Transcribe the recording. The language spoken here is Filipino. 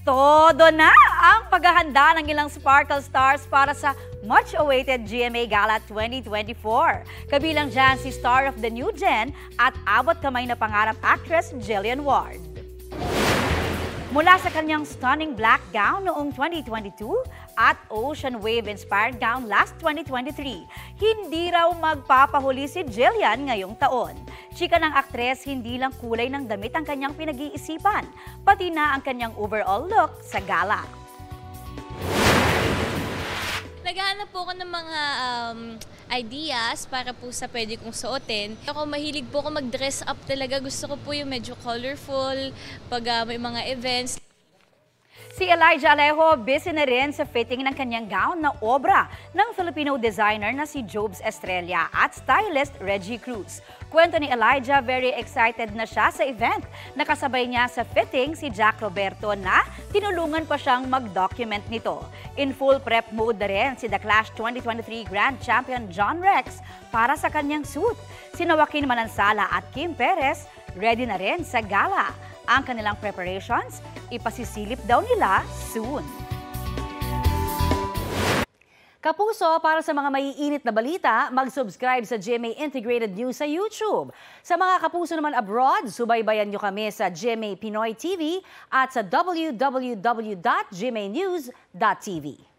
Todo na ang paghahanda ng ilang Sparkle Stars para sa much-awaited GMA Gala 2024. Kabilang dyan si star of the new gen at abot kamay na pangarap actress Jillian Ward. Mula sa kanyang stunning black gown noong 2022 at ocean wave-inspired gown last 2023, hindi raw magpapahuli si Jillian ngayong taon. Chika ng aktres, hindi lang kulay ng damit ang kanyang pinag-iisipan, pati na ang kanyang overall look sa gala. Naghahanap po ako ng mga ideas para po sa pwede kong suotin. Ako mahilig po ako mag-dress up talaga. Gusto ko po yung medyo colorful pag may mga events. Si Elijah Alejo, busy na rin sa fitting ng kanyang gown na obra ng Filipino designer na si Jobs Estrella at stylist Reggie Cruz. Kwento ni Elijah, very excited na siya sa event. Nakasabay niya sa fitting si Jack Roberto na tinulungan pa siyang mag-document nito. In full prep mode na rin si The Clash 2023 Grand Champion John Rex para sa kanyang suit. Sina Joaquin Manansala at Kim Perez ready na rin sa gala. Ang kanilang preparations, ipasisilip daw nila soon. Kapuso, para sa mga maiinit na balita, mag-subscribe sa GMA Integrated News sa YouTube. Sa mga kapuso naman abroad, subaybayan nyo kami sa GMA Pinoy TV at sa www.gmanews.tv.